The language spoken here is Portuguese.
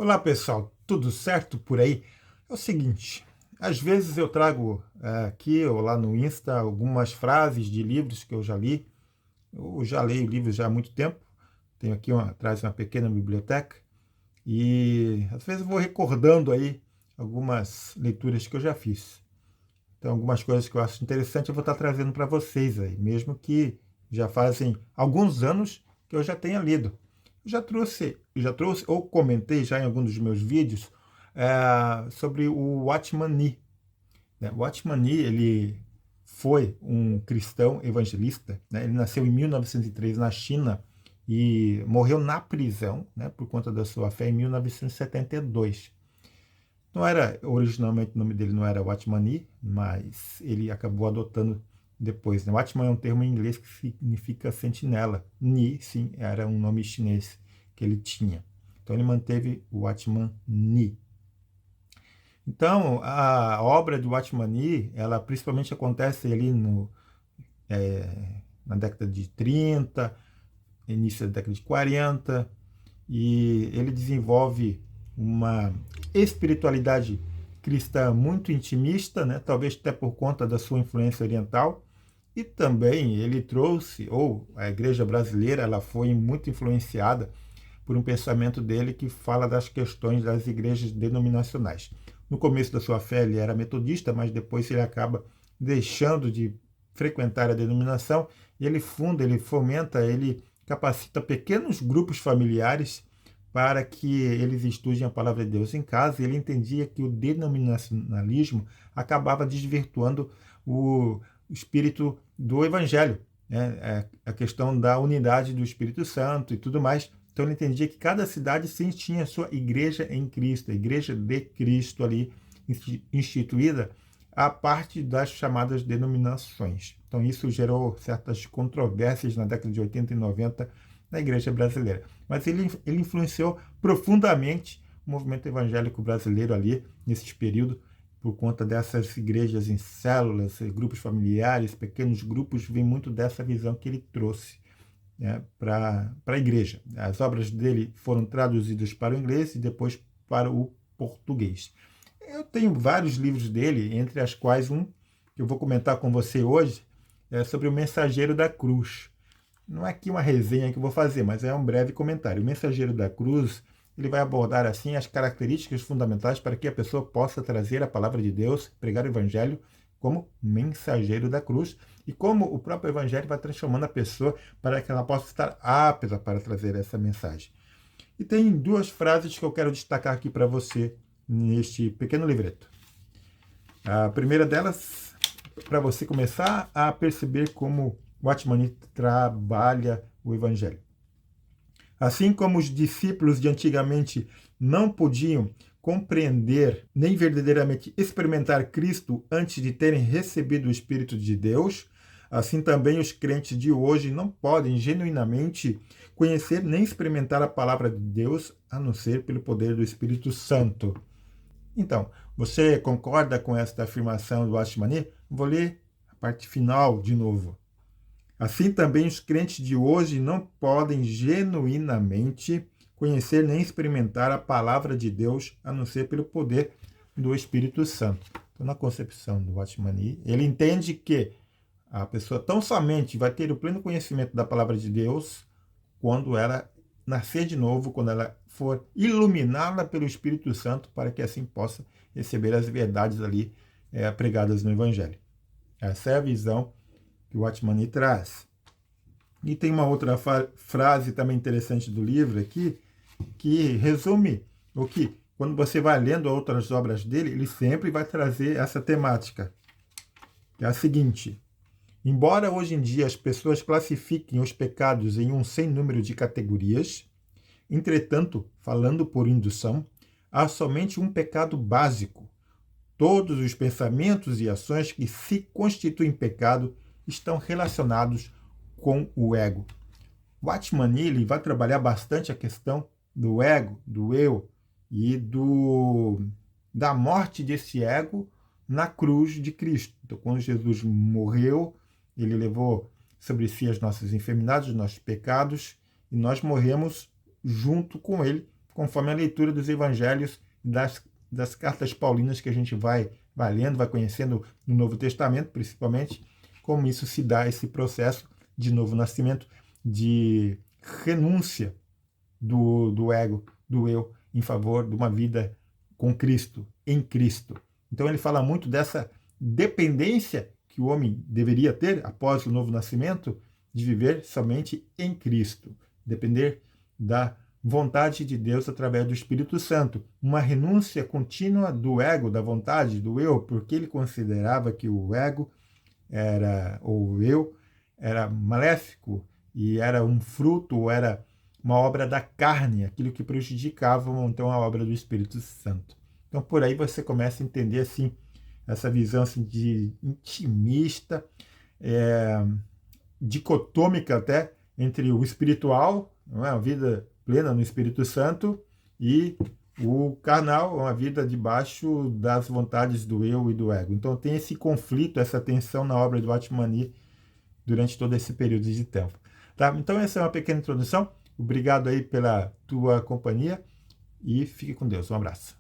Olá pessoal, tudo certo por aí? É o seguinte, às vezes eu trago aqui ou lá no Insta algumas frases de livros que eu já li. Eu já leio livros já há muito tempo, tenho aqui atrás uma pequena biblioteca e às vezes eu vou recordando aí algumas leituras que eu já fiz. Então algumas coisas que eu acho interessante eu vou estar trazendo para vocês aí, mesmo que já fazem alguns anos que eu já tenha lido. Eu já trouxe ou comentei já em algum dos meus vídeos sobre o Watchman Nee, né? O Watchman Nee, ele foi um cristão evangelista, né? Ele nasceu em 1903 na China e morreu na prisão, né, por conta da sua fé em 1972. Não era, originalmente o nome dele não era Watchman Nee, mas ele acabou adotando depois, né? Watchman é um termo em inglês que significa sentinela. Nee, sim, era um nome chinês que ele tinha. Então ele manteve o Watchman Nee. Então a obra de Watchman Nee, ela principalmente acontece ali na década de 30, início da década de 40, e ele desenvolve uma espiritualidade cristã muito intimista, né? Talvez até por conta da sua influência oriental, e também ele trouxe, ou a igreja brasileira, ela foi muito influenciada por um pensamento dele que fala das questões das igrejas denominacionais. No começo da sua fé ele era metodista, mas depois ele acaba deixando de frequentar a denominação, e ele funda, ele fomenta, ele capacita pequenos grupos familiares para que eles estudem a palavra de Deus em casa. Ele entendia que o denominacionalismo acabava desvirtuando o espírito do evangelho, né? A questão da unidade do Espírito Santo e tudo mais. Então ele entendia que cada cidade sim tinha a sua igreja em Cristo, a igreja de Cristo ali instituída a parte das chamadas denominações. Então isso gerou certas controvérsias na década de 80 e 90 na igreja brasileira. Mas ele influenciou profundamente o movimento evangélico brasileiro ali, nesse período, por conta dessas igrejas em células, grupos familiares, pequenos grupos, vem muito dessa visão que ele trouxe, né, para a igreja. As obras dele foram traduzidas para o inglês e depois para o português. Eu tenho vários livros dele, entre as quais um que eu vou comentar com você hoje é sobre o Mensageiro da Cruz. Não é aqui uma resenha que eu vou fazer, mas é um breve comentário. O Mensageiro da Cruz, ele vai abordar assim as características fundamentais para que a pessoa possa trazer a palavra de Deus, pregar o evangelho como mensageiro da cruz, e como o próprio evangelho vai transformando a pessoa para que ela possa estar apta para trazer essa mensagem. E tem duas frases que eu quero destacar aqui para você neste pequeno livreto. A primeira delas, para você começar a perceber como o Watchman trabalha o evangelho. Assim como os discípulos de antigamente não podiam compreender nem verdadeiramente experimentar Cristo antes de terem recebido o Espírito de Deus, assim também os crentes de hoje não podem genuinamente conhecer nem experimentar a palavra de Deus a não ser pelo poder do Espírito Santo. Então, você concorda com esta afirmação do Watchman? Vou ler a parte final de novo. Assim também os crentes de hoje não podem genuinamente conhecer nem experimentar a palavra de Deus a não ser pelo poder do Espírito Santo. Então, na concepção do Watchman Nee, ele entende que a pessoa tão somente vai ter o pleno conhecimento da palavra de Deus quando ela nascer de novo, quando ela for iluminada pelo Espírito Santo, para que assim possa receber as verdades ali pregadas no Evangelho. Essa é a visão que o Watchman Nee traz. E tem uma outra frase também interessante do livro aqui, que resume o que, quando você vai lendo outras obras dele, ele sempre vai trazer essa temática. É a seguinte: embora hoje em dia as pessoas classifiquem os pecados em um sem número de categorias, entretanto, falando por indução, há somente um pecado básico. Todos os pensamentos e ações que se constituem pecado estão relacionados com o ego. Watchman Nee vai trabalhar bastante a questão do ego, do eu e da morte desse ego na cruz de Cristo. Então, quando Jesus morreu, ele levou sobre si as nossas enfermidades, os nossos pecados, e nós morremos junto com ele, conforme a leitura dos evangelhos das cartas paulinas que a gente vai lendo, vai conhecendo no Novo Testamento, principalmente, como isso se dá, esse processo de novo nascimento, de renúncia do ego, do eu, em favor de uma vida com Cristo, em Cristo. Então ele fala muito dessa dependência que o homem deveria ter após o novo nascimento, de viver somente em Cristo, depender da vontade de Deus através do Espírito Santo, uma renúncia contínua do ego, da vontade, do eu, porque ele considerava que o ego ou o eu era maléfico e era um fruto, ou era uma obra da carne, aquilo que prejudicava então a obra do Espírito Santo. Então por aí você começa a entender assim essa visão assim, de intimista, dicotômica até, entre o espiritual, não é? A vida plena no Espírito Santo, e o carnal, uma vida debaixo das vontades do eu e do ego. Então tem esse conflito, essa tensão na obra de Watchmani durante todo esse período de tempo. Tá? Então essa é uma pequena introdução. Obrigado aí pela tua companhia e fique com Deus. Um abraço.